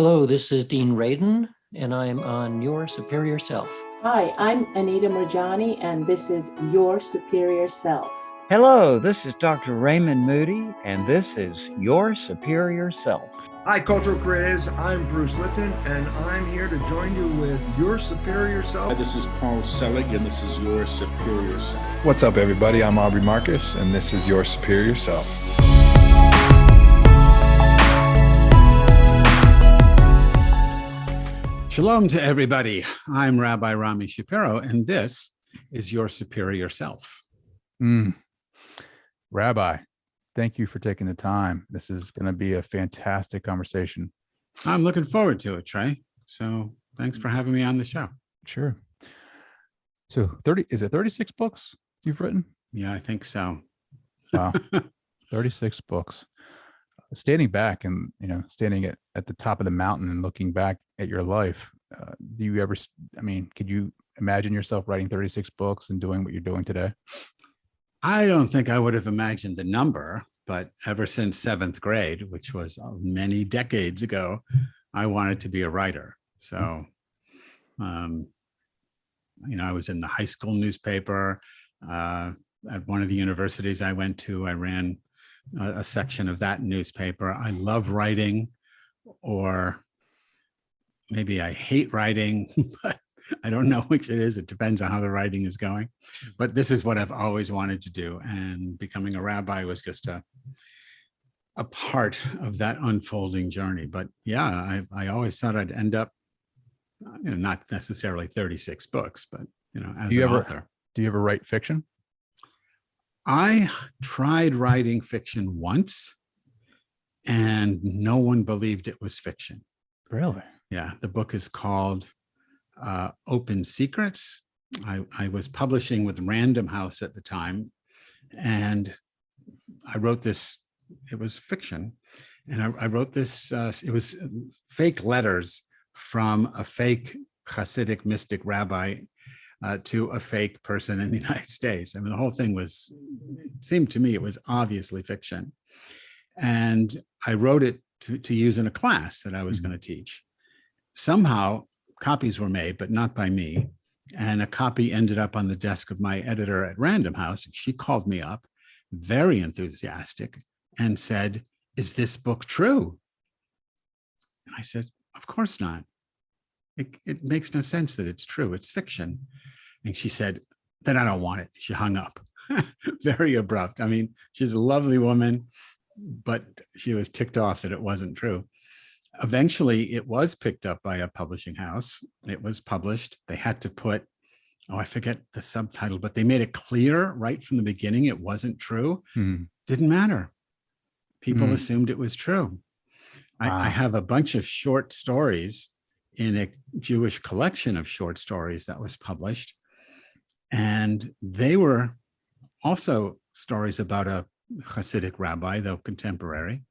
Hello, this is Dean Radin, and I'm on Your Superior Self. Hi, I'm Anita Murjani, and this is Your Superior Self. Hello, this is Dr. Raymond Moody, and this is Your Superior Self. Hi, Cultural Creatives. I'm Bruce Lipton, and I'm here to join you with Your Superior Self. This is Paul Selig, and this is Your Superior Self. What's up, everybody? I'm Aubrey Marcus, and this is Your Superior Self. Shalom to everybody. I'm Rabbi Rami Shapiro, and this is Your Superior Self. Rabbi, thank you for taking the time. This is going to be a fantastic conversation. I'm looking forward to it, Trey. So thanks for having me on the show. Sure. So is it 36 books you've written? Yeah, I think so. Wow. 36 books. Standing back and, standing at the top of the mountain and looking back at your life, could you imagine yourself writing 36 books and doing what you're doing today? I don't think I would have imagined the number, but ever since seventh grade, which was many decades ago, I wanted to be a writer. So, I was in the high school newspaper. At one of the universities I went to, I ran a section of that newspaper. I love writing, or maybe I hate writing, but I don't know which it is. It depends on how the writing is going. But this is what I've always wanted to do. And becoming a rabbi was just a part of that unfolding journey. But yeah, I always thought I'd end up, not necessarily 36 books, but, as an author. Do you ever write fiction? I tried writing fiction once, and no one believed it was fiction. Really? Yeah. The book is called Open Secrets. I was publishing with Random House at the time, and I wrote this. It was fiction, and I wrote this. It was fake letters from a fake Hasidic mystic rabbi to a fake person in the United States. I mean, the whole thing it seemed to me, it was obviously fiction. And I wrote it to use in a class that I was going to teach. Somehow copies were made, but not by me. And a copy ended up on the desk of my editor at Random House. She called me up, very enthusiastic, and said, "Is this book true?" And I said, "Of course not. It makes no sense that it's true. It's fiction." And she said, "Then I don't want it." She hung up. Very abrupt. I mean, she's a lovely woman, but she was ticked off that it wasn't true. Eventually, it was picked up by a publishing house. It was published. They had to put, I forget the subtitle, but they made it clear right from the beginning it wasn't true. Didn't matter. People assumed it was true. Wow. I have a bunch of short stories in a Jewish collection of short stories that was published. And they were also stories about a Hasidic rabbi, though contemporary,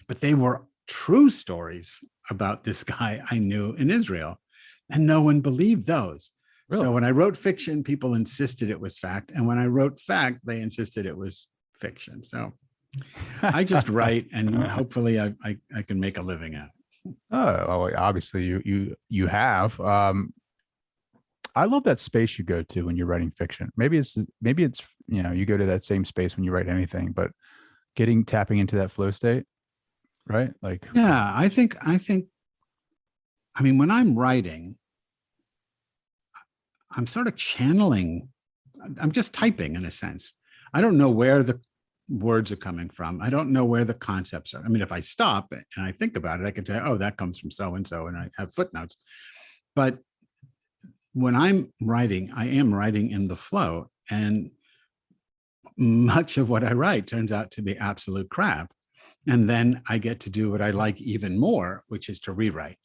but they were true stories about this guy I knew in Israel. And no one believed those. Really? So when I wrote fiction, people insisted it was fact. And when I wrote fact, they insisted it was fiction. So I just write, and hopefully I can make a living at it. Oh, well, obviously you have. I love that space you go to when you're writing fiction. Maybe it's you go to that same space when you write anything, but tapping into that flow state, right? Like, yeah, I think. I mean, when I'm writing, I'm sort of channeling. I'm just typing in a sense. I don't know where the words are coming from. I don't know where the concepts are. I mean, if I stop and I think about it, I can say, "Oh, that comes from so and so," and I have footnotes. But when I'm writing, I am writing in the flow, and much of what I write turns out to be absolute crap. And then I get to do what I like even more, which is to rewrite.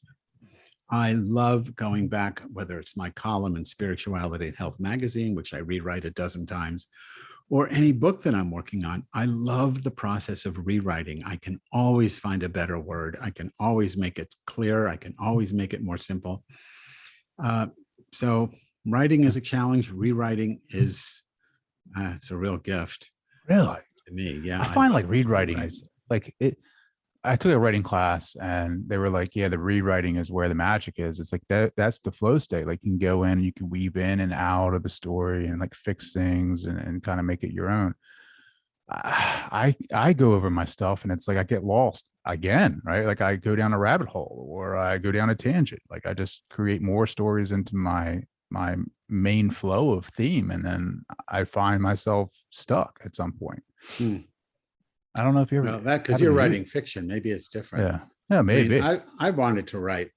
I love going back, whether it's my column in Spirituality and Health magazine, which I rewrite a dozen times, or any book that I'm working on. I love the process of rewriting. I can always find a better word. I can always make it clearer. I can always make it more simple. So writing is a challenge. Rewriting is, it's a real gift. Really? To me, yeah. I find like rewriting is like it. I took a writing class and they were like, yeah, the rewriting is where the magic is. It's like that's the flow state. Like you can go in, you can weave in and out of the story and like fix things and kind of make it your own. I go over my stuff and it's like I get lost again, right? Like I go down a rabbit hole or I go down a tangent. Like I just create more stories into my main flow of theme, and then I find myself stuck at some point. I don't know if you ever Well, that because happened you're to you. writing fiction, maybe it's different. Yeah, I maybe. mean, I wanted to write.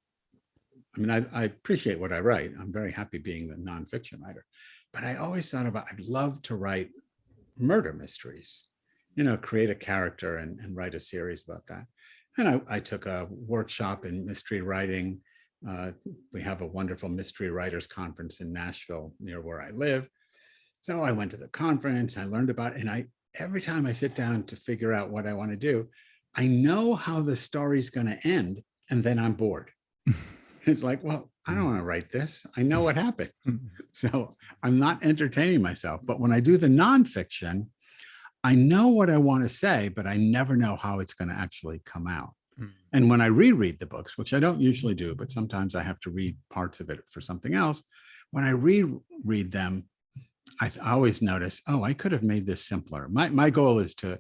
I mean, I appreciate what I write. I'm very happy being the nonfiction writer, but I always thought about, I'd love to write murder mysteries, create a character and write a series about that. And I took a workshop in mystery writing. We have a wonderful mystery writers conference in Nashville near where I live. So I went to the conference, I learned about it, and every time I sit down to figure out what I want to do, I know how the story's going to end, and then I'm bored. It's like, well, I don't want to write this. I know what happens. So I'm not entertaining myself. But when I do the nonfiction, I know what I want to say, but I never know how it's going to actually come out. And when I reread the books, which I don't usually do, but sometimes I have to read parts of it for something else, when I reread them, I always notice, oh, I could have made this simpler. My goal is to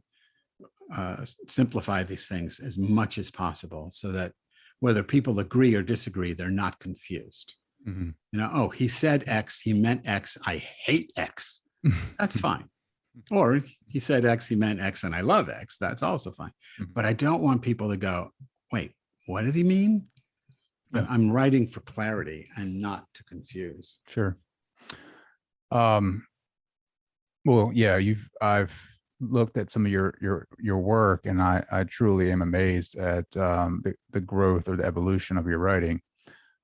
simplify these things as much as possible so that whether people agree or disagree, they're not confused. Oh, he said X, he meant X, I hate X. That's fine. Or he said X, he meant X, and I love X. That's also fine. But I don't want people to go, wait, what did he mean? Yeah. I'm writing for clarity and not to confuse. Sure. Well, yeah, I've looked at some of your work, and I truly am amazed at the growth or the evolution of your writing.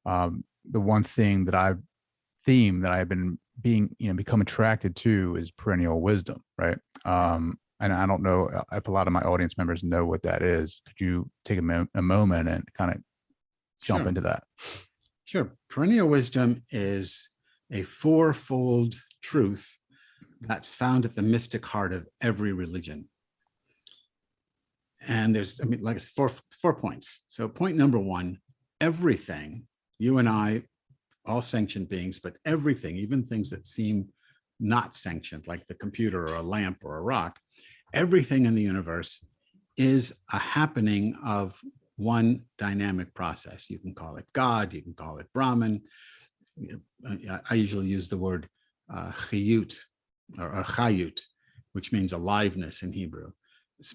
The one thing that I've been become attracted to is perennial wisdom, right? And I don't know if a lot of my audience members know what that is. Could you take a moment and kind of jump into that? Sure. Perennial wisdom is a fourfold truth that's found at the mystic heart of every religion. And there's, like I said, four points. So point number one, everything, you and I, all sanctioned beings, but everything, even things that seem not sanctioned, like the computer or a lamp or a rock, everything in the universe is a happening of one dynamic process. You can call it God, you can call it Brahman. I usually use the word chiyut or chayut, which means aliveness in Hebrew.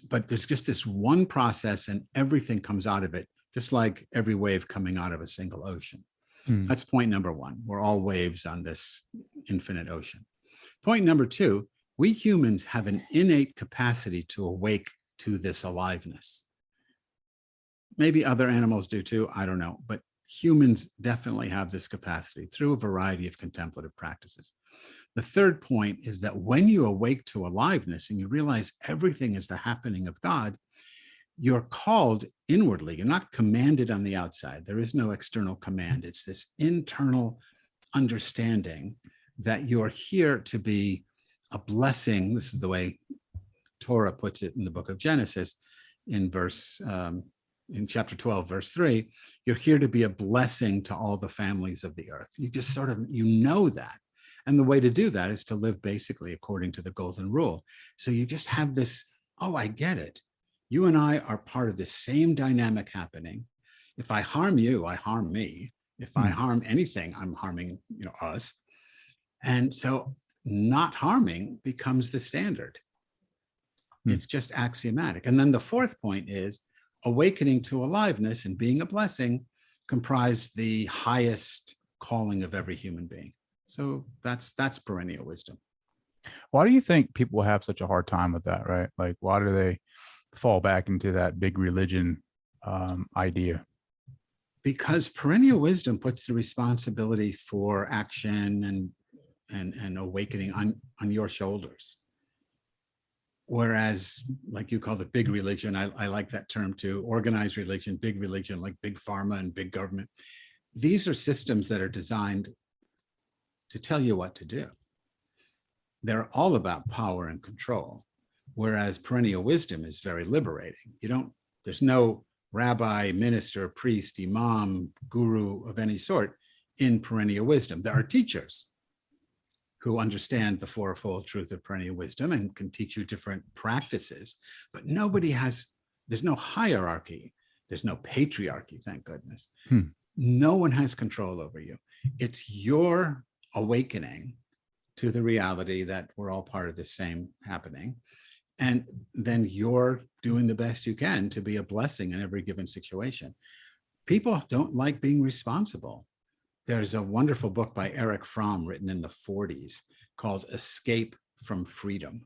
But there's just this one process and everything comes out of it, just like every wave coming out of a single ocean. That's point number one. We're all waves on this infinite ocean. Point number two, we humans have an innate capacity to awake to this aliveness. Maybe other animals do too, I don't know, but humans definitely have this capacity through a variety of contemplative practices. The third point is that when you awake to aliveness and you realize everything is the happening of God, you're called inwardly. You're not commanded on the outside. There is no external command. It's this internal understanding that you're here to be a blessing. This is the way Torah puts it in the book of Genesis in chapter 12, verse 3. You're here to be a blessing to all the families of the earth. You just sort of, that. And the way to do that is to live basically according to the golden rule. So you just have this, oh, I get it. You and I are part of the same dynamic happening. If I harm you, I harm me. If I harm anything, I'm harming, us. And so not harming becomes the standard. It's just axiomatic. And then the fourth point is awakening to aliveness and being a blessing comprise the highest calling of every human being. So that's perennial wisdom. Why do you think people have such a hard time with that, right? Like, why do they fall back into that big religion idea? Because perennial wisdom puts the responsibility for action and awakening on your shoulders. Whereas, like you call it big religion, I like that term too, organized religion, like big pharma and big government. These are systems that are designed to tell you what to do. They're all about power and control. Whereas perennial wisdom is very liberating. You don't There's no rabbi, minister, priest, imam, guru of any sort in perennial wisdom. There are teachers who understand the fourfold truth of perennial wisdom and can teach you different practices, but there's no hierarchy. There's no patriarchy, thank goodness. No one has control over you. It's your awakening to the reality that we're all part of the same happening. And then you're doing the best you can to be a blessing in every given situation. People don't like being responsible. There's a wonderful book by Erich Fromm written in the 40s called Escape from Freedom.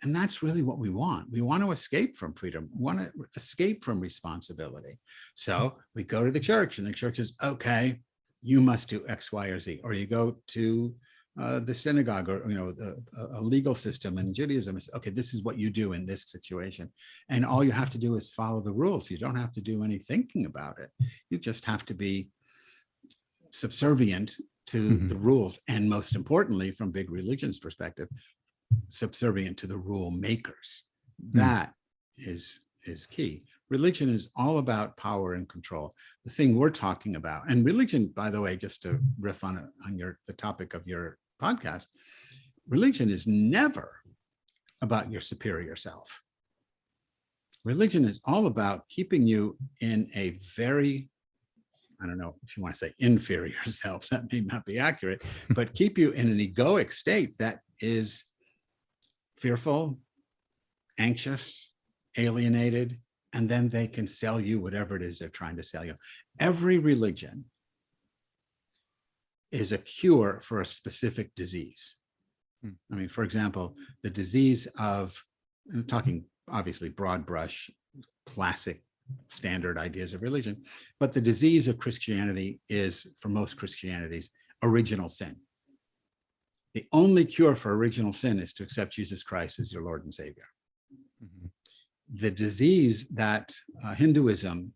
And that's really what we want. We want to escape from freedom. We want to escape from responsibility. So we go to the church and the church says, okay, you must do X, Y, or Z. Or you go to the synagogue or a legal system in Judaism is, okay, this is what you do in this situation. And all you have to do is follow the rules. You don't have to do any thinking about it. You just have to be subservient to the rules. And most importantly, from big religion's perspective, subservient to the rule makers. That is key. Religion is all about power and control. The thing we're talking about, and religion, by the way, just to riff on the topic of your podcast, religion is never about your superior self. Religion is all about keeping you in a very, I don't know if you want to say inferior self, that may not be accurate, but keep you in an egoic state that is fearful, anxious, alienated, and then they can sell you whatever it is they're trying to sell you. Every religion is a cure for a specific disease. I mean, for example, the disease of, I'm talking obviously broad brush, classic standard ideas of religion, but the disease of Christianity is, for most Christianities, original sin. The only cure for original sin is to accept Jesus Christ as your Lord and Savior. The disease that Hinduism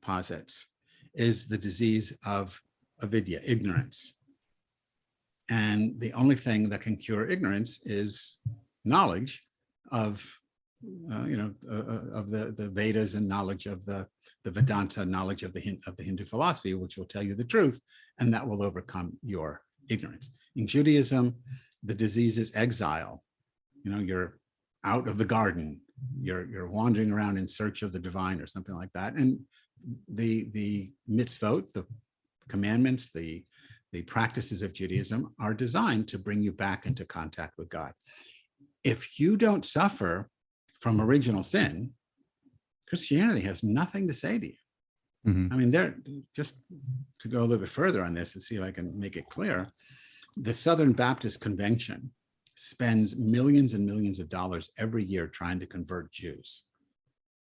posits is the disease of avidya, ignorance. And the only thing that can cure ignorance is knowledge of, of the Vedas and knowledge of the Vedanta, knowledge of the Hindu philosophy, which will tell you the truth, and that will overcome your ignorance. In Judaism, the disease is exile. You're out of the garden. You're wandering around in search of the divine or something like that. And the mitzvot, the commandments, the practices of Judaism are designed to bring you back into contact with God. If you don't suffer from original sin, Christianity has nothing to say to you. I mean, just to go a little bit further on this and see if I can make it clear, the Southern Baptist Convention spends millions and millions of dollars every year trying to convert Jews.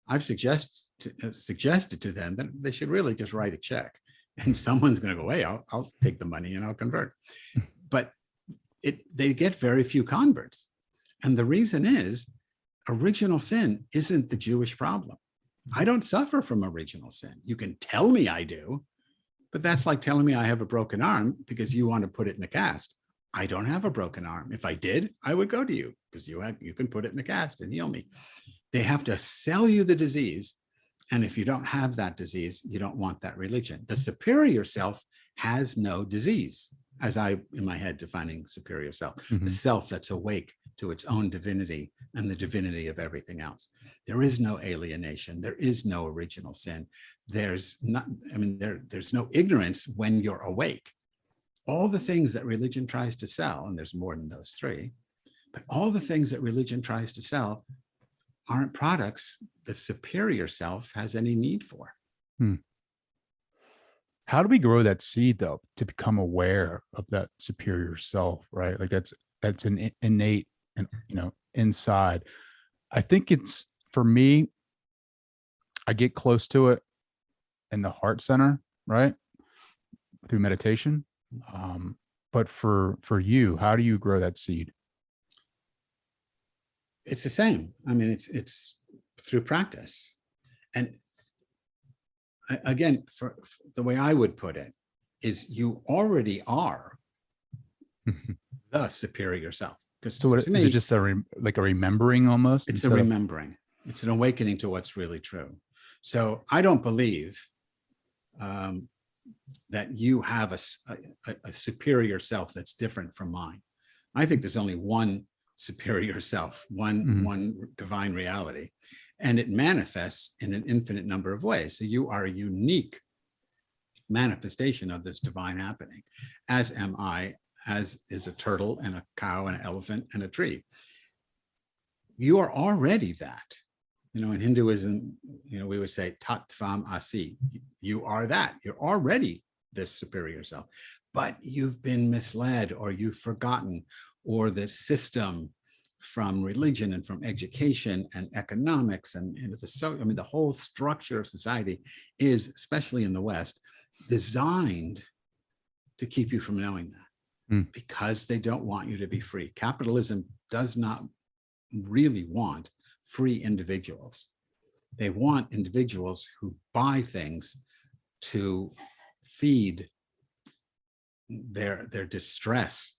I've suggested to them that they should really just write a check, and someone's going to go, hey, I'll take the money and I'll convert. But they get very few converts. And the reason is original sin isn't the Jewish problem. I don't suffer from original sin. You can tell me I do, but that's like telling me I have a broken arm because you want to put it in a cast. I don't have a broken arm. If I did, I would go to you because you can put it in a cast and heal me. They have to sell you the disease. And if you don't have that disease, you don't want that religion. The superior self has no disease, as I, in my head, defining superior self, the self that's awake to its own divinity and the divinity of everything else. There is no alienation. There is no original sin. There's no ignorance when you're awake. All the things that religion tries to sell, and there's more than those three, but all the things that religion tries to sell aren't products the superior self has any need for. How do we grow that seed though, to become aware of that superior self, right? Like that's an innate and, inside. I think it's, for me, I get close to it in the heart center, right? Through meditation. But for you, how do you grow that seed? It's the same. I mean, it's through practice. And again, for the way I would put it is you already are the superior self. So what, is it just like a remembering almost? It's a remembering. It's an awakening to what's really true. So I don't believe that you have a superior self that's different from mine. I think there's only one superior self, one divine reality, and it manifests in an infinite number of ways. So you are a unique manifestation of this divine happening, as am I, as is a turtle and a cow and an elephant and a tree. You are already that. You know, in Hinduism, you know, we would say tat tvam asi. You are that. You're already this superior self, but you've been misled, or you've forgotten, or the system from religion and from education and economics and the whole structure of society is, especially in the West, designed to keep you from knowing that, because they don't want you to be free. Capitalism does not really want free individuals. They want individuals who buy things to feed their distress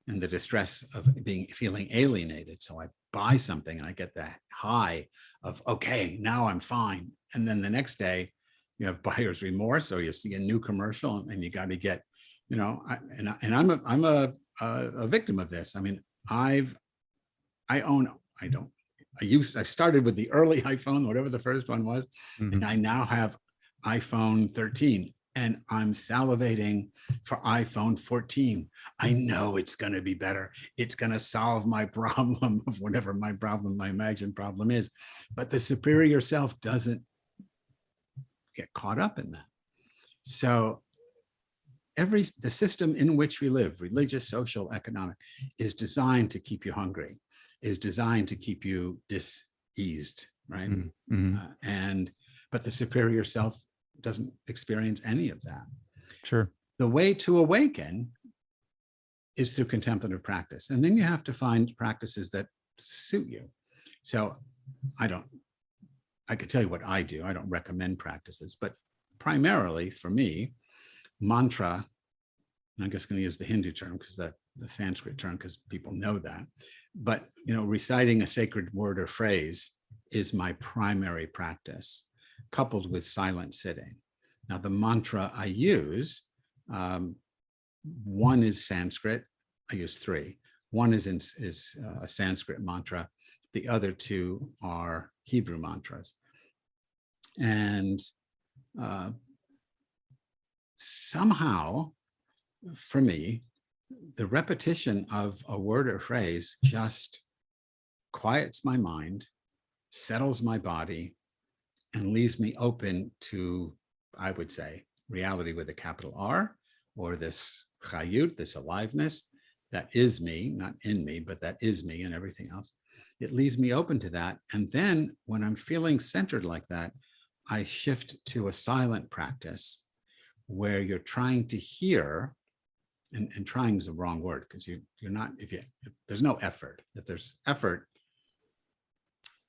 and the distress of feeling alienated. So I buy something and I get that high of, okay, now I'm fine. And then the next day you have buyer's remorse, or you see a new commercial and you got to get, you know, I'm a victim of this. I mean, I started with the early iPhone, whatever the first one was, and I now have iPhone 13. And I'm salivating for iPhone 14. I know it's going to be better. It's going to solve my problem of whatever my imagined problem is. But the superior self doesn't get caught up in that. So the system in which we live, religious, social, economic, is designed to keep you hungry, is designed to keep you diseased, right? But the superior self doesn't experience any of that. Sure. The way to awaken is through contemplative practice. And then you have to find practices that suit you. So I could tell you what I do. I don't recommend practices, but primarily for me, mantra, and I'm just going to use the Hindu term because the Sanskrit term, because people know that, but, you know, reciting a sacred word or phrase is my primary practice, coupled with silent sitting. Now, the mantra I use, one is Sanskrit. I use three. One is a Sanskrit mantra. The other two are Hebrew mantras. And somehow, for me, the repetition of a word or phrase just quiets my mind, settles my body, and leaves me open to, I would say, reality with a capital R, or this chayut, this aliveness that is me, not in me, but that is me and everything else. It leaves me open to that. And then when I'm feeling centered like that, I shift to a silent practice where you're trying to hear, and trying is the wrong word, because you're not, if there's no effort. If there's effort,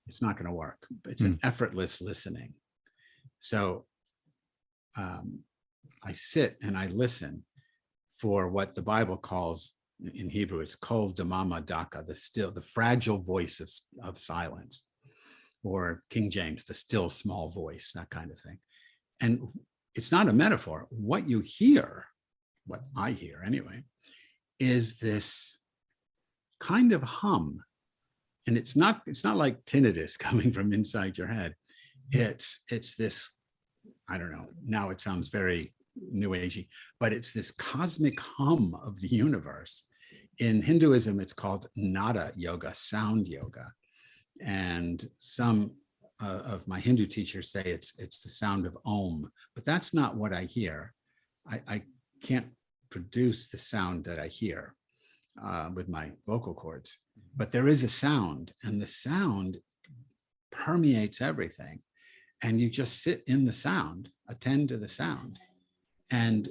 it's not going to work. It's an effortless listening. So I sit and I listen for what the Bible calls, in Hebrew, it's kol damama daka, the fragile voice of silence, or King James, the still small voice, that kind of thing. And it's not a metaphor. What you hear, what I hear anyway, is this kind of hum. And it's not like tinnitus coming from inside your head. It's this, I don't know, now it sounds very new agey, but it's this cosmic hum of the universe. In Hinduism, it's called nada yoga, sound yoga. And some of my Hindu teachers say it's the sound of Om, but that's not what I hear. I can't produce the sound that I hear with my vocal cords, but there is a sound, and the sound permeates everything. And you just sit in the sound, attend to the sound. And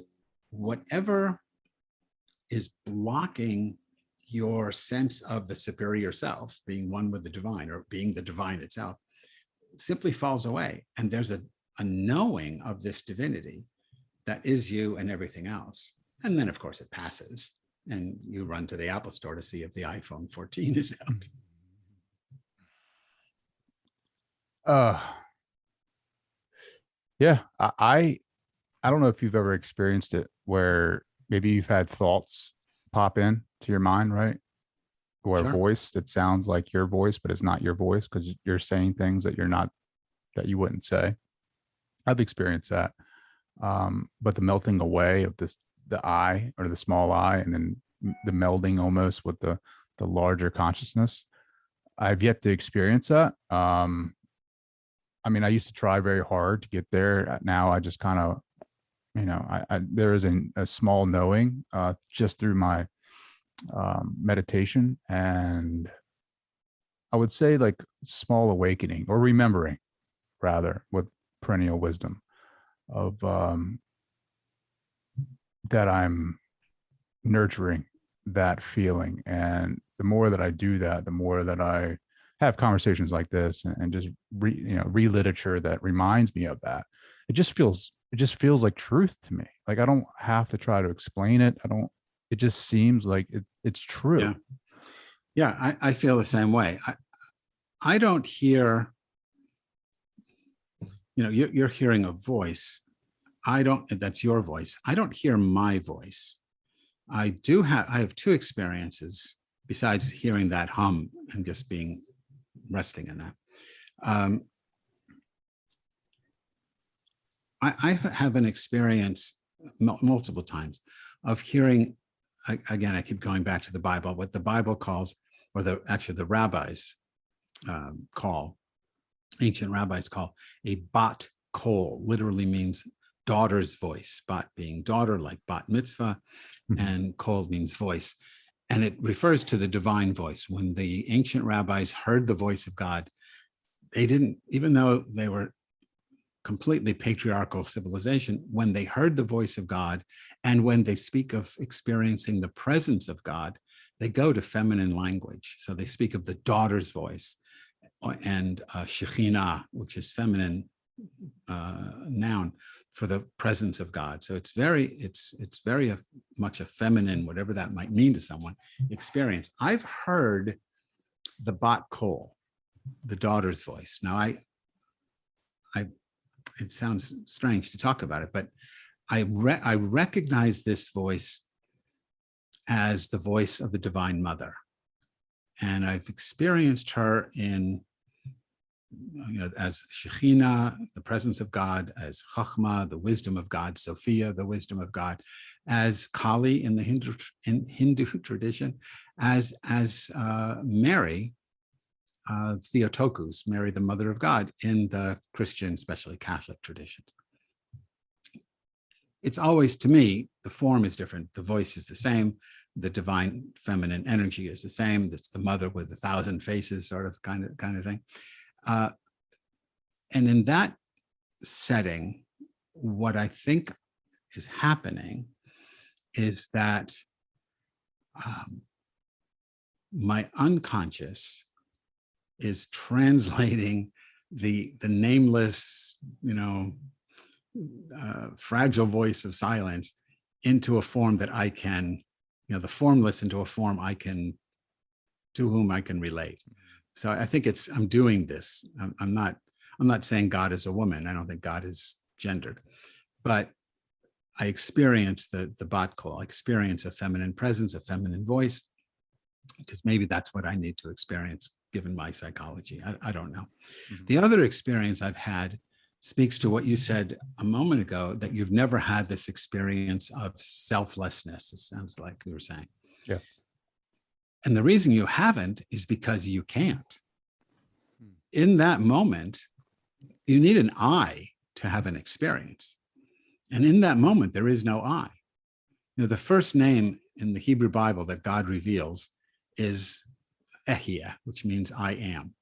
whatever is blocking your sense of the superior self, being one with the divine, or being the divine itself, simply falls away. And there's a knowing of this divinity that is you and everything else. And then, of course, it passes, and you run to the Apple store to see if the iPhone 14 is out. Yeah. I don't know if you've ever experienced it where maybe you've had thoughts pop in to your mind, right? Or a Sure. voice that sounds like your voice, but it's not your voice because you're saying things that that you wouldn't say. I've experienced that. But the melting away of the I or the small I, and then the melding almost with the larger consciousness, I've yet to experience that. I mean, I used to try very hard to get there. Now I just kind of, there is a small knowing just through my meditation, and I would say like small awakening or remembering rather with perennial wisdom of that I'm nurturing that feeling. And the more that I do that, the more that I have conversations like this and just read literature that reminds me of that. It just feels like truth to me. Like I don't have to try to explain it. It just seems like it's true. Yeah. Yeah, I feel the same way. I don't hear, you're hearing a voice. That's your voice. I don't hear my voice. I have two experiences besides hearing that hum and just resting in that. I have an experience multiple times of hearing, again, I keep going back to the Bible, what the Bible calls, or the rabbis call, ancient rabbis call a bat kol, literally means daughter's voice, bat being daughter, like bat mitzvah, and kol means voice. And it refers to the divine voice. When the ancient rabbis heard the voice of God, they didn't, even though they were completely patriarchal civilization, when they heard the voice of God and when they speak of experiencing the presence of God, they go to feminine language. So they speak of the daughter's voice and Shekhinah, which is feminine noun for the presence of God. So it's very much a feminine, whatever that might mean to someone, experience. I've heard the bat kol, the daughter's voice. Now it sounds strange to talk about it, but I recognize this voice as the voice of the Divine Mother. And I've experienced her as Shekhinah, the presence of God, as Chachma, the wisdom of God, Sophia, the wisdom of God, as Kali in the Hindu tradition, as Mary, Theotokos, Mary, the Mother of God, in the Christian, especially Catholic traditions. It's always, to me, the form is different. The voice is the same. The divine feminine energy is the same. That's the mother with 1,000 faces, sort of kind of thing. And in that setting, what I think is happening is that my unconscious is translating the nameless, fragile voice of silence into a form that I can, the formless into a form to whom I can relate. So I think I'm doing this. I'm not saying God is a woman. I don't think God is gendered, but I experience the bat kol. I experience a feminine presence, a feminine voice, because maybe that's what I need to experience given my psychology. I don't know. Mm-hmm. The other experience I've had speaks to what you said a moment ago, that you've never had this experience of selflessness. It sounds like you were saying. Yeah. And the reason you haven't is because you can't. In that moment, you need an I to have an experience. And in that moment, there is no I. The first name in the Hebrew Bible that God reveals is Ehiyah, which means I am.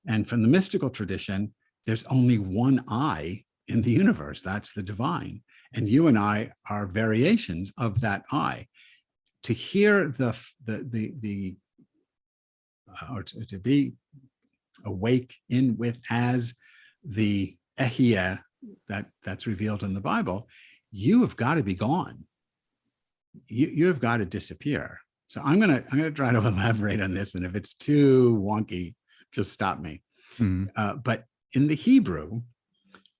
And from the mystical tradition, there's only one I in the universe. That's the divine. And you and I are variations of that I. To hear or to be awake in with as the Ehiyah that's revealed in the Bible, you have got to be gone. You have got to disappear. So I'm gonna try to elaborate on this, and if it's too wonky, just stop me. Mm-hmm. But in the Hebrew,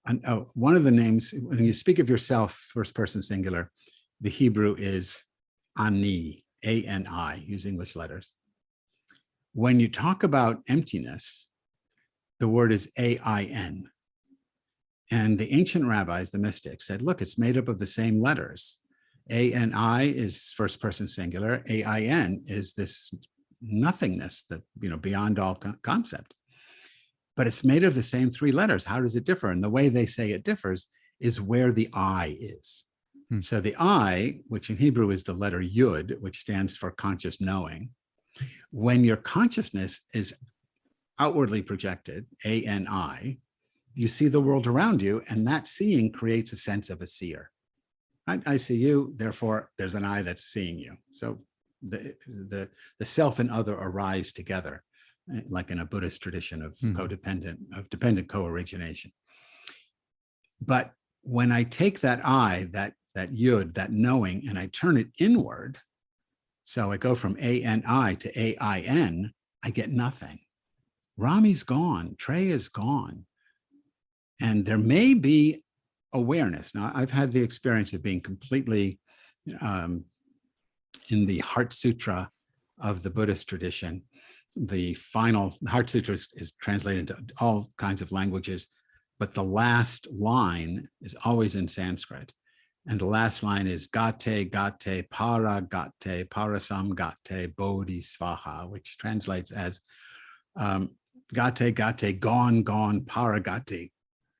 And one of the names, when you speak of yourself, first person singular, the Hebrew is ani, A-N-I, use English letters. When you talk about emptiness, the word is A-I-N. And the ancient rabbis, the mystics, said, look, it's made up of the same letters. A-N-I is first person singular. A-I-N is this nothingness that, beyond all concept. But it's made of the same three letters. How does it differ? And the way they say it differs is where the I is. So the I, which in Hebrew is the letter Yud, which stands for conscious knowing, when your consciousness is outwardly projected, A-N-I, you see the world around you, and that seeing creates a sense of a seer. I see you, therefore there's an I that's seeing you. So the self and other arise together, like in a Buddhist tradition of dependent co-origination. But when I take that I, that Yud, that knowing, and I turn it inward, so I go from A-N-I to A-I-N, I get nothing. Rami's gone, Trey is gone. And there may be awareness. Now, I've had the experience of being completely in the Heart Sutra of the Buddhist tradition. The final Heart Sutra is translated into all kinds of languages, but the last line is always in Sanskrit. And the last line is gate, gate, para gate, parasam gate, bodhi svaha, which translates as gate, gate, gone, gone, para gate,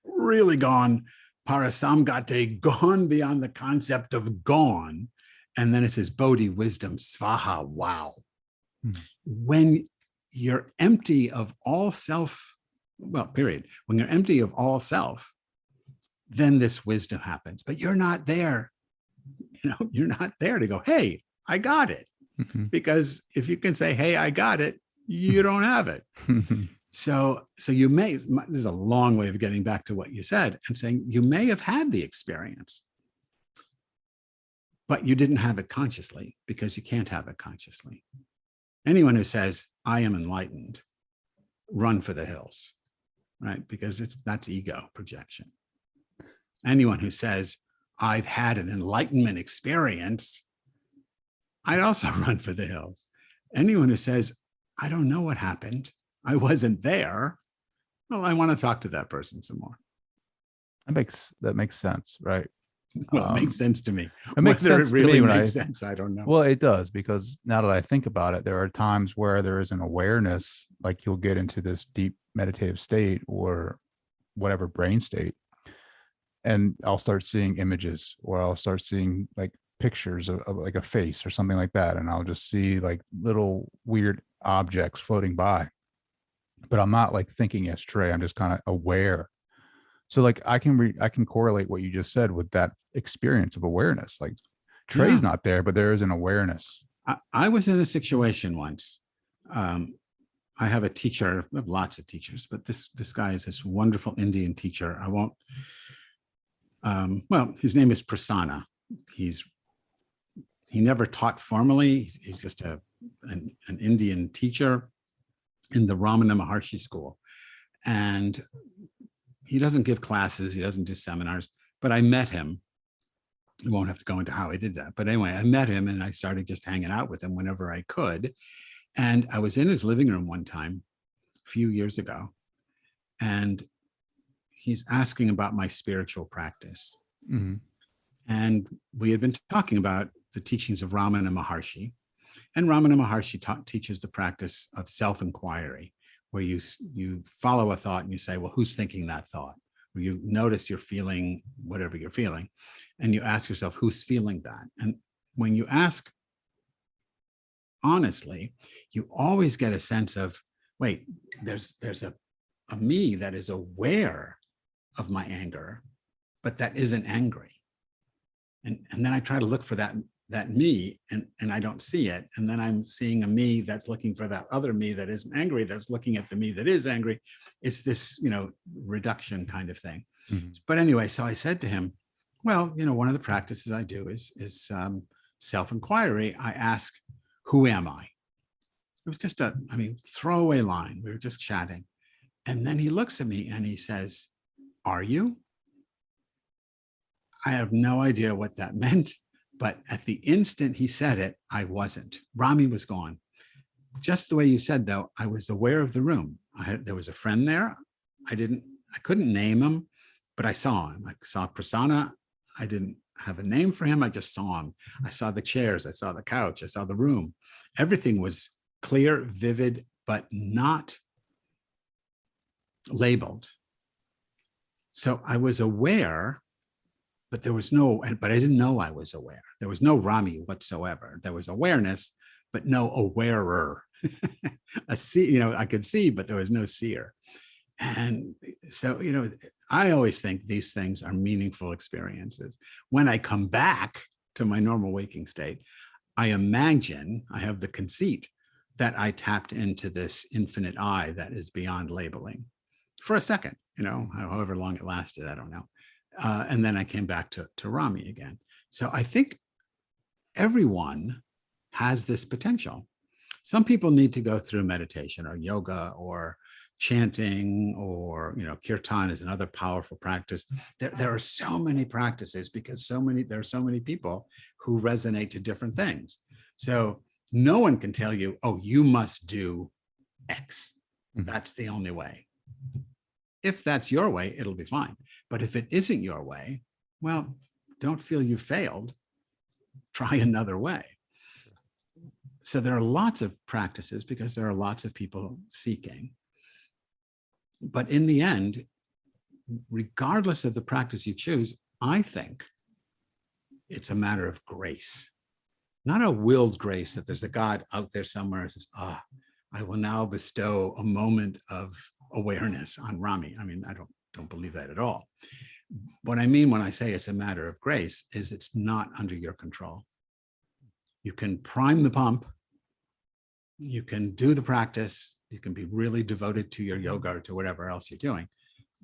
really gone, parasam gate, gone beyond the concept of gone. And then it says bodhi, wisdom, svaha, wow. When you're empty of all self, well, period. When you're empty of all self, then this wisdom happens, but you're not there. You're not there to go, hey, I got it. Because if you can say, hey, I got it, you don't have it. So you may, this is a long way of getting back to what you said and saying you may have had the experience, but you didn't have it consciously because you can't have it consciously. Anyone who says, I am enlightened, run for the hills, right? Because that's ego projection. Anyone who says, I've had an enlightenment experience, I'd also run for the hills. Anyone who says, I don't know what happened, I wasn't there, well, I want to talk to that person some more. That makes sense, right? Well, it makes sense to me. It makes Whether sense it really to me when makes sense, I don't know. Well, it does, because now that I think about it, there are times where there is an awareness, like you'll get into this deep meditative state or whatever brain state, and I'll start seeing images, or I'll start seeing like pictures of like a face or something like that. And I'll just see like little weird objects floating by, but I'm not like thinking as Trey, I'm just kind of aware. So like I can correlate what you just said with that experience of awareness. Like Trey's not there, but there is an awareness. I was in a situation once. I have a teacher, I have lots of teachers, but this guy is this wonderful Indian teacher. I won't, well, his name is Prasanna. He never taught formally. He's just an Indian teacher in the Ramana Maharshi school. And he doesn't give classes, he doesn't do seminars, but I met him. We won't have to go into how I did that. But anyway, I met him and I started just hanging out with him whenever I could. And I was in his living room one time, a few years ago, and he's asking about my spiritual practice. And we had been talking about the teachings of Ramana Maharshi. And Ramana Maharshi teaches the practice of self-inquiry, where you follow a thought and you say, well, who's thinking that thought? Or you notice you're feeling whatever you're feeling, and you ask yourself, who's feeling that? And when you ask honestly, you always get a sense of, wait, there's a me that is aware of my anger, but that isn't angry. And then I try to look for that me, and I don't see it. And then I'm seeing a me that's looking for that other me that isn't angry, that's looking at the me that is angry. It's this, reduction kind of thing. But anyway, so I said to him, well, one of the practices I do is self-inquiry. I ask, who am I? It was just throwaway line. We were just chatting. And then he looks at me and he says, are you? I have no idea what that meant, but at the instant he said it, I wasn't. Rami was gone. Just the way you said, though, I was aware of the room. There was a friend there. I couldn't name him, but I saw him. I saw Prasanna. I didn't have a name for him. I just saw him. I saw the chairs. I saw the couch. I saw the room. Everything was clear, vivid, but not labeled. So I was aware, but but I didn't know I was aware. There was no Rami whatsoever. There was awareness, but no awarer. I could see, but there was no seer. And so, I always think these things are meaningful experiences. When I come back to my normal waking state, I imagine, I have the conceit that I tapped into this infinite I that is beyond labeling for a second, however long it lasted, I don't know. And then I came back to Rami again. So I think everyone has this potential. Some people need to go through meditation or yoga or chanting or, kirtan is another powerful practice. There are so many practices because there are so many people who resonate to different things. So no one can tell you, oh, you must do X. That's the only way. If that's your way, it'll be fine. But if it isn't your way, well, don't feel you failed. Try another way. So there are lots of practices because there are lots of people seeking. But in the end, regardless of the practice you choose, I think it's a matter of grace, not a willed grace that there's a God out there somewhere who says, I will now bestow a moment of awareness on Rami. I mean, I don't believe that at all. What I mean when I say it's a matter of grace is it's not under your control. You can prime the pump, you can do the practice, you can be really devoted to your yoga or to whatever else you're doing.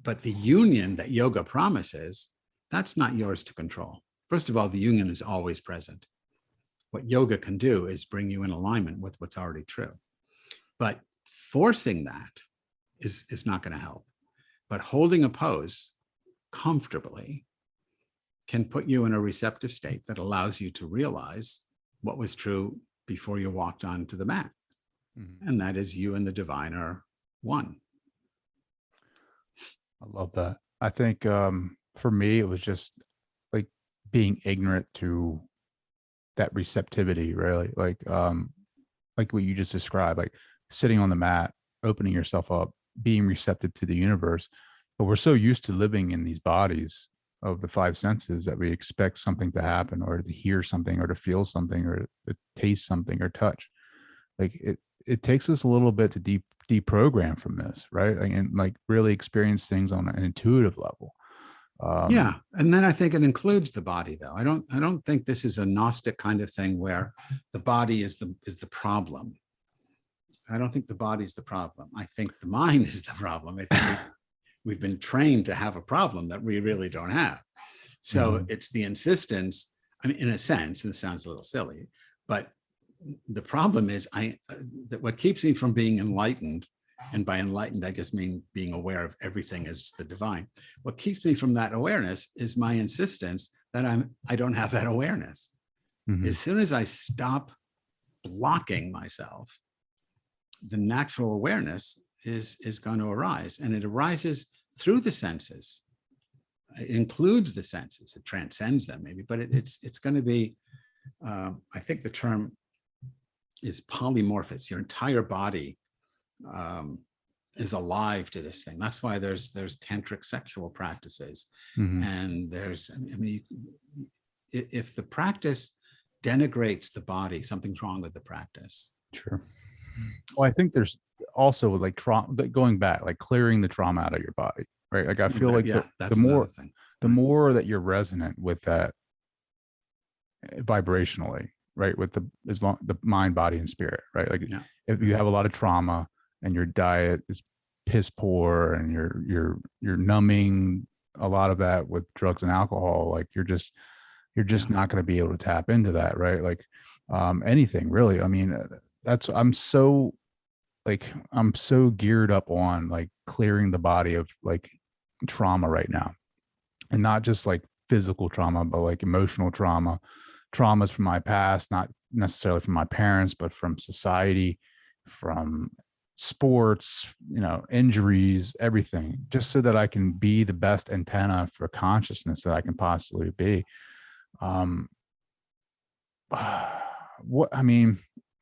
But the union that yoga promises, that's not yours to control. First of all, the union is always present. What yoga can do is bring you in alignment with what's already true. But forcing that is not going to help. But holding a pose comfortably can put you in a receptive state that allows you to realize what was true before you walked onto the mat. And that is you and the divine are one. I love that. I think for me, it was just like being ignorant to that receptivity, really. Like what you just described, like sitting on the mat, opening yourself up, being receptive to the universe. But we're so used to living in these bodies of the five senses that we expect something to happen or to hear something or to feel something or to taste something or touch. Like it takes us a little bit to deprogram from this, right? And really experience things on an intuitive level. Yeah. And then I think it includes the body, though. I don't think this is a Gnostic kind of thing where the body is the problem. I don't think the body is the problem. I think the mind is the problem. I think we've been trained to have a problem that we really don't have. So it's the insistence, I mean, in a sense, and it sounds a little silly, but the problem is that what keeps me from being enlightened, and by enlightened, I just mean being aware of everything as the divine. What keeps me from that awareness is my insistence that I don't have that awareness. As soon as I stop blocking myself, the natural awareness is going to arise, and it arises through the senses. It includes the senses. It transcends them, maybe, but it's going to be. I think the term is polymorphous. Your entire body is alive to this thing. That's why there's tantric sexual practices, and if the practice denigrates the body, something's wrong with the practice. Sure. Well, I think there's also like trauma, going back, like clearing the trauma out of your body, right? Like I feel like the more that you're resonant with that vibrationally, right, with the mind, body, and spirit, right? Like if you have a lot of trauma and your diet is piss poor and you're numbing a lot of that with drugs and alcohol, like you're just not going to be able to tap into that, right? Like anything really. I mean, I'm so geared up on like clearing the body of like trauma right now, and not just like physical trauma, but like emotional trauma, traumas from my past, not necessarily from my parents, but from society, from sports, injuries, everything, just so that I can be the best antenna for consciousness that I can possibly be.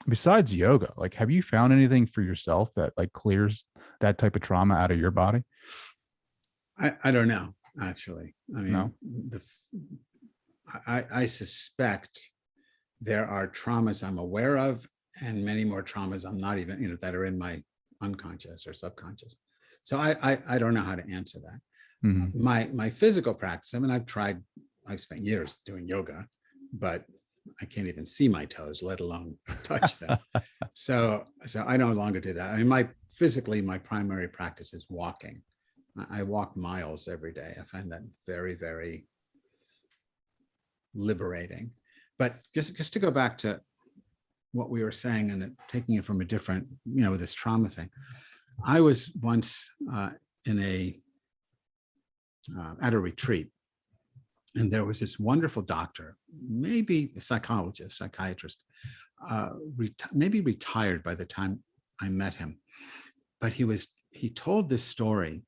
Besides yoga, like, have you found anything for yourself that like clears that type of trauma out of your body? I don't know, actually. I mean, No? I suspect there are traumas I'm aware of, and many more traumas I'm not even, that are in my unconscious or subconscious. So I don't know how to answer that. Mm-hmm. My physical practice, I mean, I've spent years doing yoga, but I can't even see my toes, let alone touch them. So I no longer do that. I mean, my primary practice is walking. I walk miles every day. I find that very, very liberating. But just to go back to what we were saying and taking it from a different, with this trauma thing. I was once at a retreat, and there was this wonderful doctor, maybe a psychiatrist, maybe retired by the time I met him. But he told this story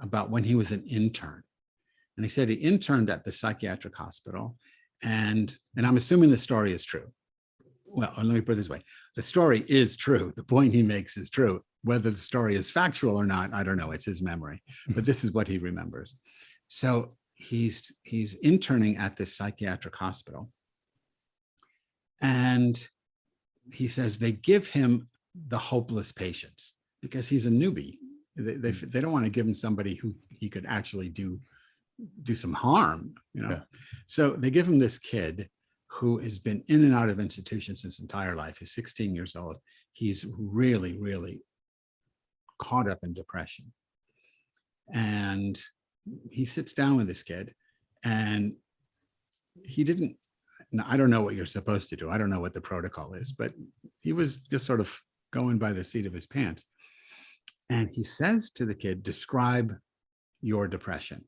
about when he was an intern. And he said he interned at the psychiatric hospital. And I'm assuming the story is true. Well, let me put it this way. The story is true. The point he makes is true. Whether the story is factual or not, I don't know. It's his memory. But this is what he remembers. So he's interning at this psychiatric hospital. And he says they give him the hopeless patients because he's a newbie. They don't want to give him somebody who he could actually do some harm, Yeah. So they give him this kid who has been in and out of institutions his entire life. He's 16 years old. He's really, really caught up in depression. And he sits down with this kid, and I don't know what you're supposed to do. I don't know what the protocol is, but he was just sort of going by the seat of his pants. And he says to the kid, describe your depression.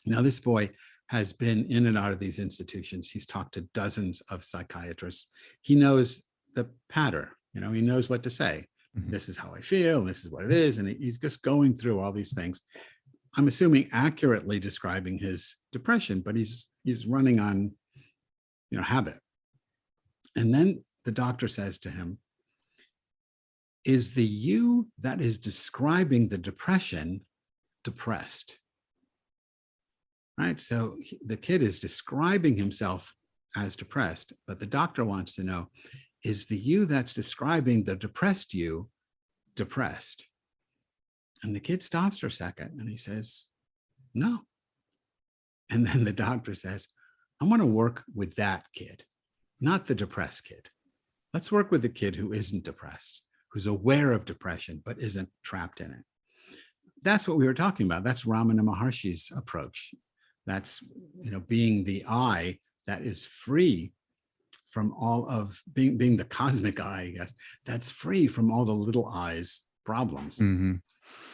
Now, this boy has been in and out of these institutions. He's talked to dozens of psychiatrists. He knows the pattern, he knows what to say. Mm-hmm. This is how I feel, and this is what it is. And he's just going through all these things. I'm assuming accurately describing his depression, but he's running on, habit. And then the doctor says to him, is the you that is describing the depression depressed? Right? So the kid is describing himself as depressed, but the doctor wants to know, is the you that's describing the depressed you depressed? And the kid stops for a second and he says, no. And then the doctor says, I want to work with that kid, not the depressed kid. Let's work with the kid who isn't depressed, who's aware of depression, but isn't trapped in it. That's what we were talking about. That's Ramana Maharshi's approach. That's, being the I that is free from all of being the cosmic I guess, that's free from all the little I's problems. Mm-hmm.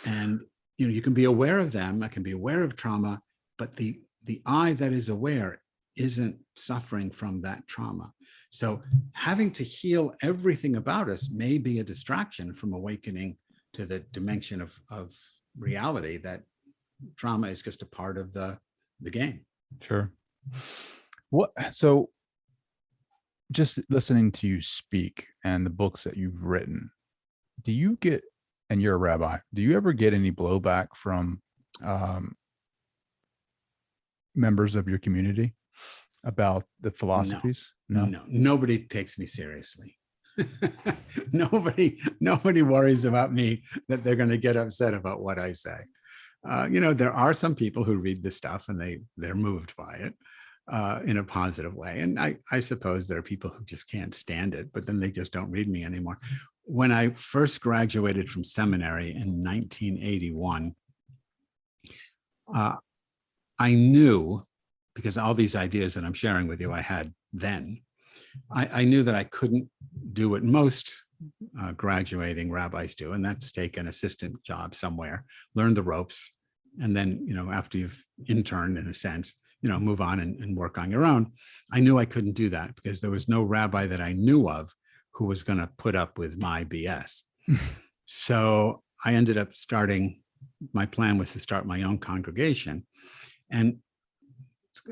And, you can be aware of them. I can be aware of trauma, but the I that is aware isn't suffering from that trauma. So having to heal everything about us may be a distraction from awakening to the dimension of reality that trauma is just a part of the game. Sure. So just listening to you speak and the books that you've written, do you get, and you're a rabbi, do you ever get any blowback from members of your community about the philosophies? No, nobody takes me seriously. Nobody worries about me that they're going to get upset about what I say. There are some people who read this stuff and they're moved by it in a positive way. And I suppose there are people who just can't stand it, but then they just don't read me anymore. When I first graduated from seminary in 1981, I knew, because all these ideas that I'm sharing with you, I had then, I knew that I couldn't do what most graduating rabbis do, and that's take an assistant job somewhere, learn the ropes, and then, after you've interned, in a sense, move on and work on your own. I knew I couldn't do that because there was no rabbi that I knew of who was going to put up with my BS. So I ended up my plan was to start my own congregation. And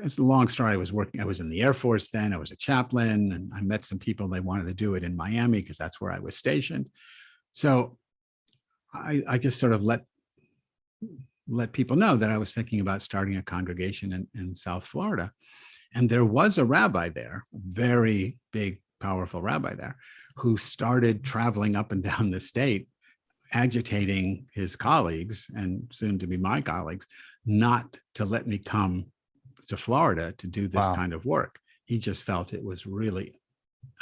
it's a long story. I was in the Air Force then, I was a chaplain, and I met some people, they wanted to do it in Miami because that's where I was stationed. So I just sort of let people know that I was thinking about starting a congregation in South Florida. And there was a rabbi there, a very big, powerful rabbi there, who started traveling up and down the state, agitating his colleagues and soon to be my colleagues, not to let me come to Florida to do this kind of work. He just felt it was really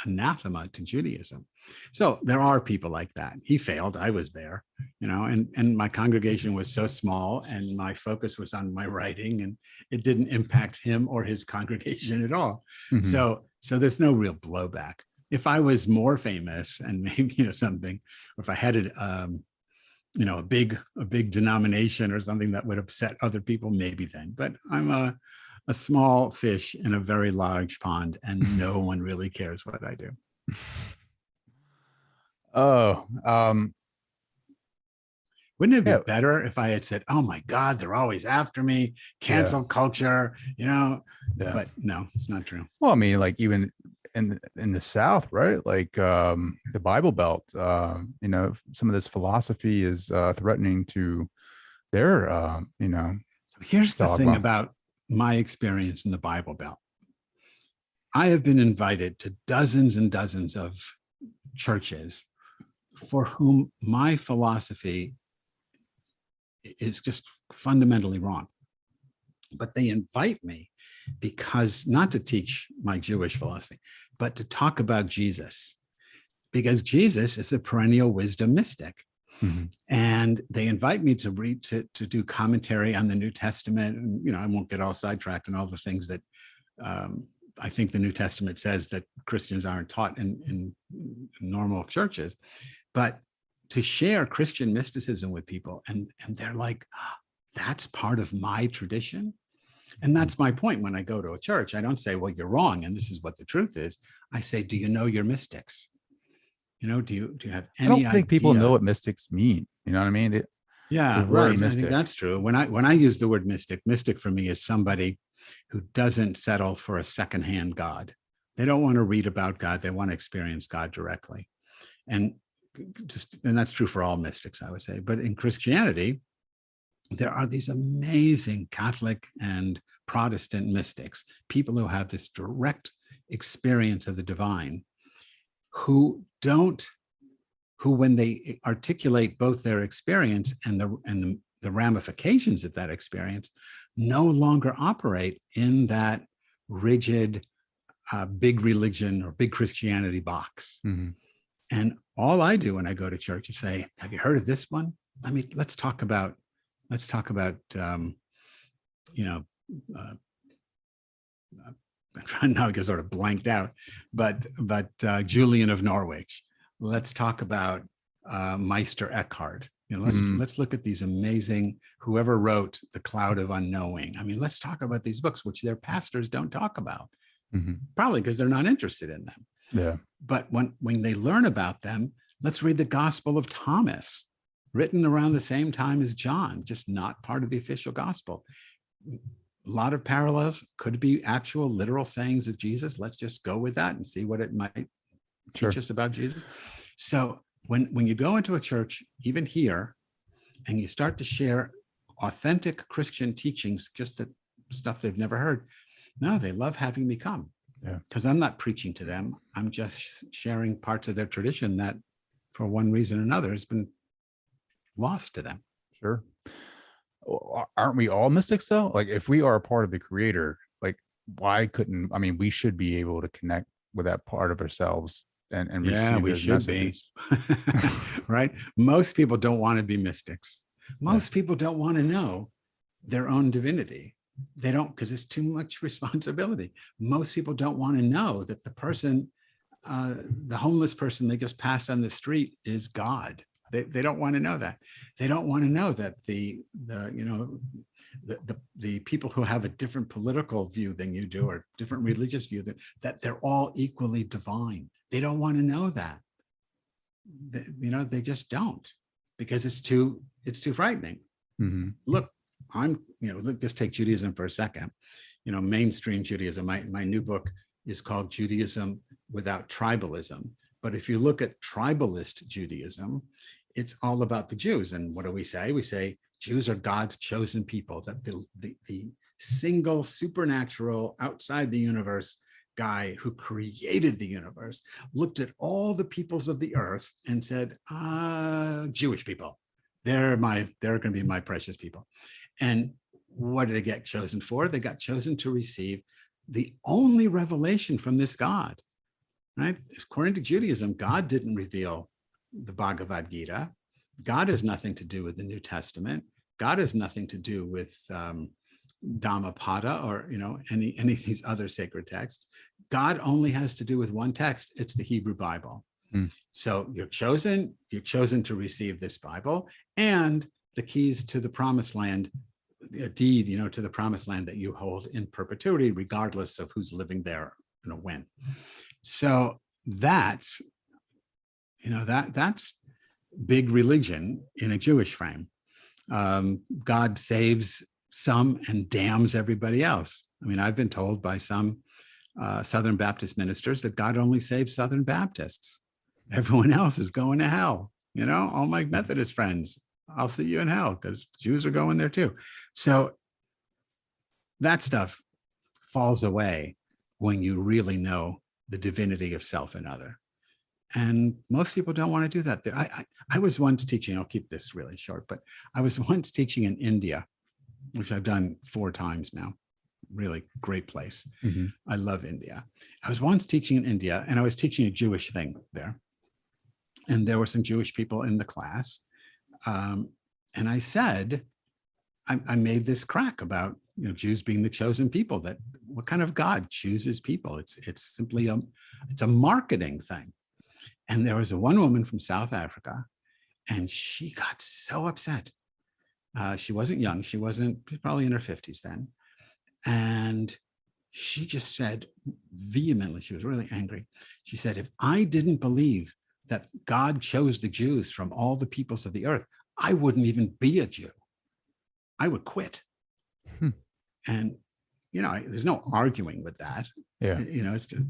anathema to Judaism. So there are people like that. He failed. I was there, and my congregation was so small and my focus was on my writing, and it didn't impact him or his congregation at all. So there's no real blowback. If I was more famous and maybe something, or if I had a big denomination or something that would upset other people, maybe then. But I'm a small fish in a very large pond, and no one really cares what I do. Wouldn't it be better if I had said, "Oh my God, they're always after me, cancel culture," But no, it's not true. Well, I mean, like even in the South, right? Like the Bible Belt, some of this philosophy is threatening to their, So here's the dogma. thing about my experience in the Bible Belt. I have been invited to dozens and dozens of churches for whom my philosophy is just fundamentally wrong. But they invite me because not to teach my Jewish philosophy, but to talk about Jesus, because Jesus is a perennial wisdom mystic. And they invite me to read, to do commentary on the New Testament. And, I won't get all sidetracked and all the things that I think the New Testament says that Christians aren't taught in normal churches, but to share Christian mysticism with people. And they're like, that's part of my tradition. And that's my point. When I go to a church, I don't say, well, you're wrong, and this is what the truth is. I say, do you know your mystics? Do you have any idea? I don't think people know what mystics mean. You know what I mean? Yeah, right. I think that's true. When I use the word mystic for me is somebody who doesn't settle for a secondhand God. They don't want to read about God. They want to experience God directly. And that's true for all mystics, I would say. But in Christianity, there are these amazing Catholic and Protestant mystics, people who have this direct experience of the divine, who when they articulate both their experience and the ramifications of that experience, no longer operate in that rigid big religion or big Christianity box. And all I do when I go to church is say, have you heard of this one? Let's talk about I'm trying now to get sort of blanked out, but Julian of Norwich. Let's talk about Meister Eckhart. Let's look at these amazing, whoever wrote The Cloud of Unknowing. Let's talk about these books, which their pastors don't talk about, probably because they're not interested in them. Yeah. But when they learn about them, let's read the Gospel of Thomas, written around the same time as John, just not part of the official gospel. A lot of parallels, could be actual literal sayings of Jesus. Let's just go with that and see what it might teach us about Jesus. So when you go into a church, even here, and you start to share authentic Christian teachings, just that stuff they've never heard, no, they love having me come. Yeah. Because I'm not preaching to them. I'm just sharing parts of their tradition that for one reason or another has been lost to them. Sure. Aren't we all mystics though? Like if we are a part of the creator, like why couldn't, we should be able to connect with that part of ourselves and receive we those should messages. be. Right? Most people don't want to be mystics. Most people don't want to know their own divinity. They don't, because it's too much responsibility. Most people don't want to know that the person, the homeless person they just passed on the street is God. They don't want to know that. They don't want to know that the people who have a different political view than you do, or different religious view, that they're all equally divine. They don't want to know that. They just don't, because it's too frightening. Mhm. Look, just take Judaism for a second. Mainstream Judaism. My new book is called Judaism Without Tribalism. But if you look at tribalist Judaism, it's all about the Jews. And what do we say? We say Jews are God's chosen people, that the single supernatural outside the universe guy who created the universe looked at all the peoples of the earth and said, Jewish people, they're going to be my precious people. And what did they get chosen for? They got chosen to receive the only revelation from this God, right? According to Judaism, God didn't reveal the Bhagavad Gita. God has nothing to do with the New Testament. God has nothing to do with Dhammapada or any of these other sacred texts. God only has to do with one text. It's the Hebrew Bible. So you're chosen to receive this Bible and the keys to the promised land, a deed, to the promised land that you hold in perpetuity, regardless of who's living there, when. So that's big religion in a Jewish frame. God saves some and damns everybody else. I mean, I've been told by some Southern Baptist ministers that God only saves Southern Baptists. Everyone else is going to hell. All my Methodist friends, I'll see you in hell because Jews are going there too. So that stuff falls away when you really know the divinity of self and other. And most people don't want to do that. I was once teaching, I'll keep this really short, but I was once teaching in India, which I've done 4 times now. Really great place. Mhm. I love India. I was once teaching in India and I was teaching a Jewish thing there. And there were some Jewish people in the class. And I said, I made this crack about Jews being the chosen people. That what kind of God chooses people? It's simply it's a marketing thing. And there was one woman from South Africa, and she got so upset. She wasn't young. She was probably in her 50s then. And she just said vehemently, she was really angry. She said, if I didn't believe that God chose the Jews from all the peoples of the earth, I wouldn't even be a Jew. I would quit. And, there's no arguing with that. Yeah.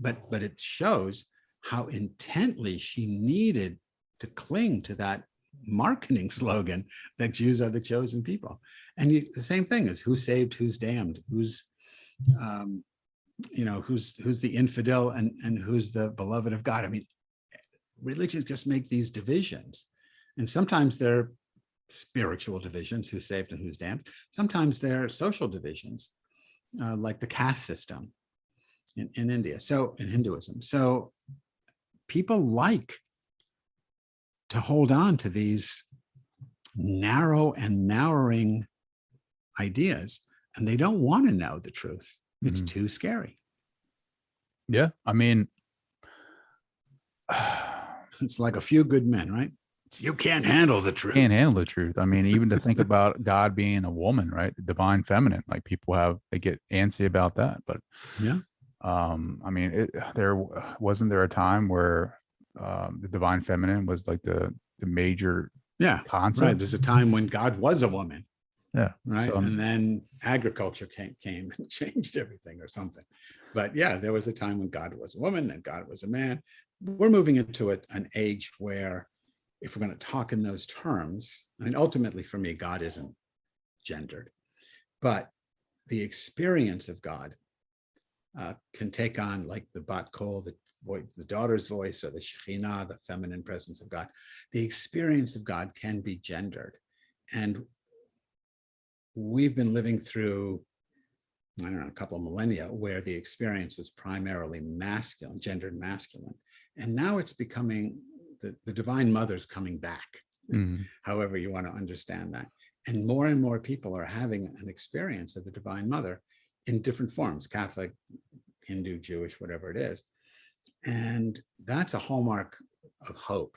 But it shows how intently she needed to cling to that marketing slogan that Jews are the chosen people. And the same thing is who's saved, who's damned, who's the infidel and who's the beloved of God. I mean, religions just make these divisions. And sometimes they're spiritual divisions, who's saved and who's damned. Sometimes they're social divisions, like the caste system in India, so in Hinduism. So people like to hold on to these narrow and narrowing ideas, and they don't want to know the truth. It's too scary. Yeah. I mean, it's like A Few Good Men, right? You can't handle the truth. Can't handle the truth. I mean, even to think about God being a woman, right? The divine feminine, like people they get antsy about that. But yeah. I mean, there wasn't a time where the divine feminine was like the major concept. Right. There's a time when God was a woman. Yeah. Right. So, and then agriculture came and changed everything or something. But yeah, there was a time when God was a woman, then God was a man. We're moving into an age where, if we're going to talk in those terms, I mean, ultimately for me, God isn't gendered, but the experience of God can take on, like the bat kol, the daughter's voice, or the Shekhinah, the feminine presence of God. The experience of God can be gendered. And we've been living through, I don't know, a couple of millennia where the experience was primarily masculine, gendered masculine. And now it's becoming, the divine mother's coming back, however you want to understand that. And more people are having an experience of the divine mother in different forms, Catholic, Hindu, Jewish, whatever it is. And that's a hallmark of hope.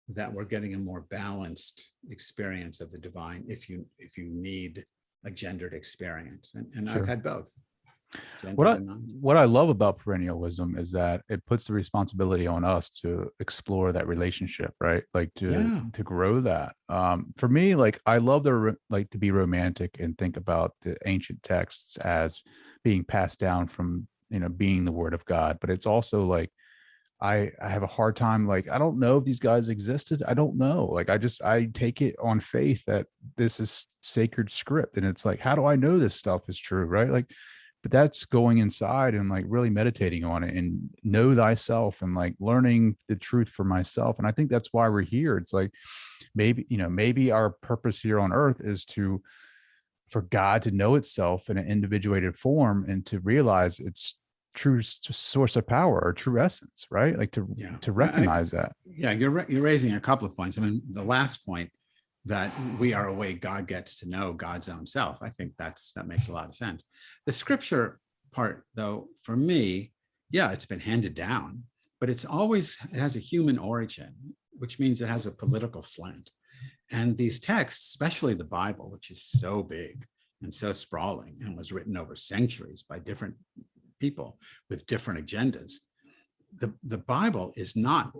that we're getting a more balanced experience of the divine if you need a gendered experience. And Sure. I've had both. What I love about perennialism is that it puts the responsibility on us to explore that relationship, right? Like to grow that. For me, like I love to be romantic and think about the ancient texts as being passed down from, being the word of God. But it's also like I have a hard time, like, I don't know if these guys existed. I don't know. Like, I take it on faith that this is sacred script. And it's like, how do I know this stuff is true? Right. Like, but that's going inside and like really meditating on it and know thyself and like learning the truth for myself. And I think that's why we're here. It's like, maybe our purpose here on earth is for God to know itself in an individuated form and to realize its true source of power or true essence, right? Like to recognize that. Yeah, you're raising a couple of points. I mean, the last point, that we are a way God gets to know God's own self. I think that makes a lot of sense. The scripture part, though, for me, yeah, it's been handed down, but it has a human origin, which means it has a political slant. And these texts, especially the Bible, which is so big and so sprawling and was written over centuries by different people with different agendas, the Bible is not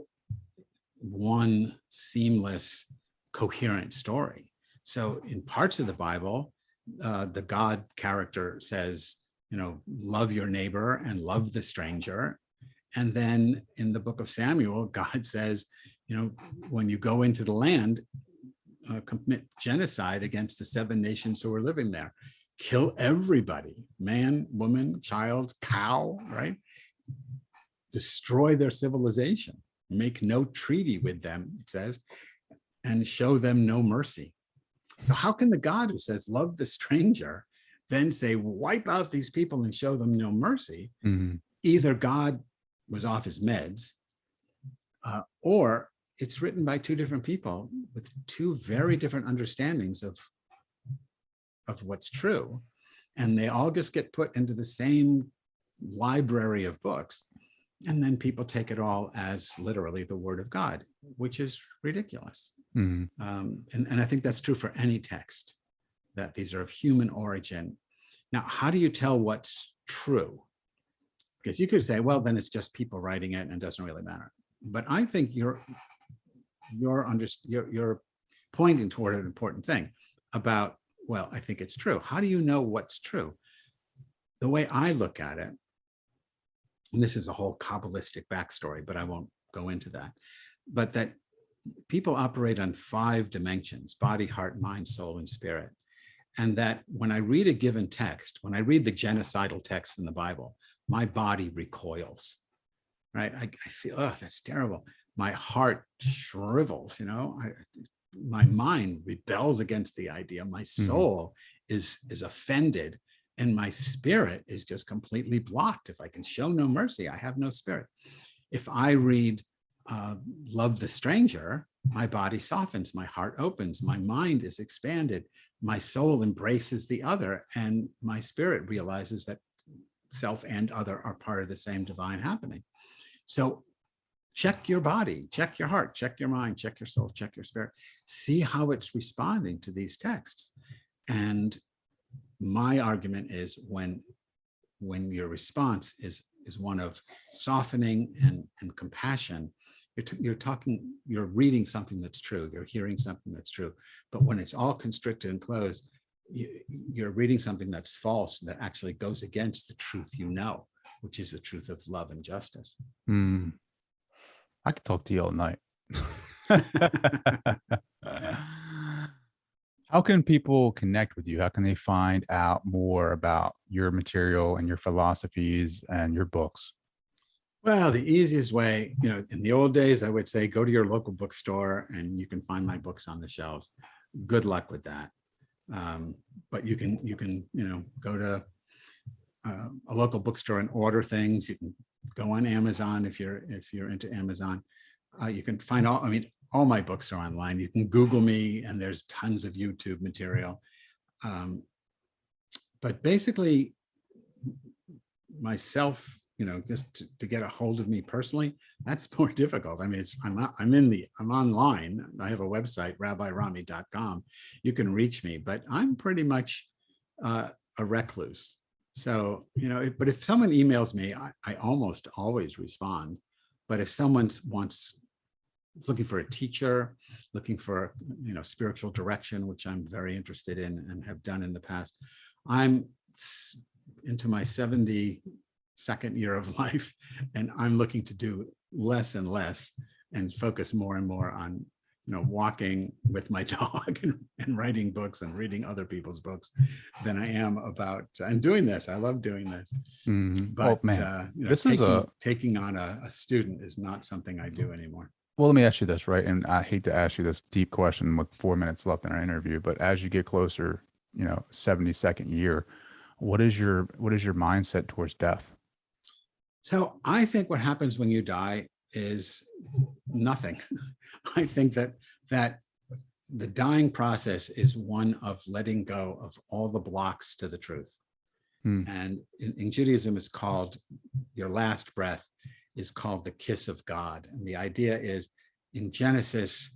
one seamless, coherent story. So in parts of the Bible, the God character says, love your neighbor and love the stranger. And then in the book of Samuel, God says, when you go into the land, commit genocide against the 7 nations who are living there. Kill everybody, man, woman, child, cow, right? Destroy their civilization. Make no treaty with them, it says, and show them no mercy. So how can the God who says, love the stranger, then say, wipe out these people and show them no mercy? Mm-hmm. Either God was off his meds, or it's written by 2 different people with 2 very different understandings of what's true. And they all just get put into the same library of books. And then people take it all as literally the word of God, which is ridiculous. Mm-hmm. And I think that's true for any text, that these are of human origin. Now, how do you tell what's true? Because you could say, well, then it's just people writing it and it doesn't really matter. But I think you're pointing toward an important thing about, well, I think it's true. How do you know what's true? The way I look at it, and this is a whole Kabbalistic backstory, but I won't go into that, but that people operate on 5 dimensions: body, heart, mind, soul, and spirit. And that when I read a given text, when I read the genocidal text in the Bible, my body recoils, right? I feel, oh, that's terrible. My heart shrivels, my mind rebels against the idea. My soul is offended. And my spirit is just completely blocked. If I can show no mercy, I have no spirit. If I read love the stranger, my body softens, my heart opens, my mind is expanded, my soul embraces the other, and my spirit realizes that self and other are part of the same divine happening. So check your body, check your heart, check your mind, check your soul, check your spirit. See how it's responding to these texts. And my argument is when your response is one of softening and compassion, you're reading something that's true, you're hearing something that's true. But when it's all constricted and closed, you're reading something that's false, that actually goes against the truth, which is the truth of love and justice. I could talk to you all night. How can people connect with you? How can they find out more about your material and your philosophies and your books? Well, the easiest way, in the old days, I would say go to your local bookstore and you can find my books on the shelves. Good luck with that. But you can go to a local bookstore and order things. You can go on Amazon if you're into Amazon. You can find all my books are online. You can Google me and there's tons of YouTube material. But basically, my self just to get a hold of me personally, that's more difficult. I mean, I'm online. I have a website, rabbirami.com. You can reach me, but I'm pretty much a recluse. So, but if someone emails me, I almost always respond. But if someone looking for a teacher, looking for, spiritual direction, which I'm very interested in and have done in the past, I'm into my 72nd year of life, and I'm looking to do less and less and focus more and more on, walking with my dog and writing books and reading other people's books than I am about, and doing this. I love doing this. Mhm. But, Well, man, this is taking on a student is not something I do anymore. well, let me ask you this, right? And I hate to ask you this deep question with 4 minutes left in our interview, but as you get closer, 72nd year, what is your mindset towards death? So I think what happens when you die is nothing. I think that the dying process is one of letting go of all the blocks to the truth. And in Judaism, it's called, your last breath is called the kiss of God. And the idea is in Genesis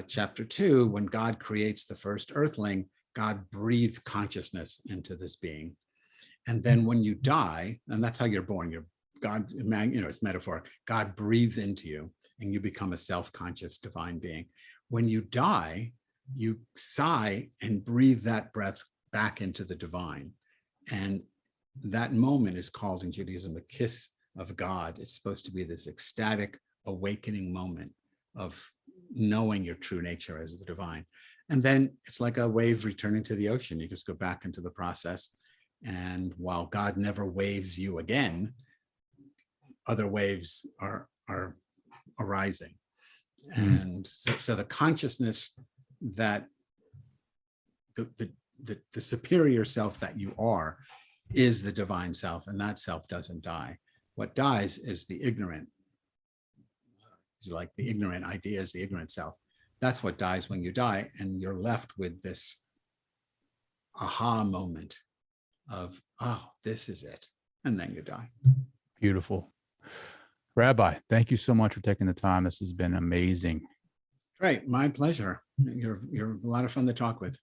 chapter 2, when God creates the first earthling, God breathes consciousness into this being. And then when you die, and that's how you're born, God, it's metaphor, God breathes into you and you become a self-conscious divine being. When you die, you sigh and breathe that breath back into the divine. And that moment is called in Judaism the kiss of God. It's supposed to be this ecstatic awakening moment of knowing your true nature as the divine. And then it's like a wave returning to the ocean. You just go back into the process. And while God never waves you again, other waves are arising. And so the consciousness that the superior self that you are is the divine self, and that self doesn't die. What dies is the ignorant, like the ignorant ideas, the ignorant self. That's what dies when you die, and you're left with this aha moment of, oh, this is it, and then you die. Beautiful. Rabbi, thank you so much for taking the time. This has been amazing. Great, my pleasure. You're a lot of fun to talk with.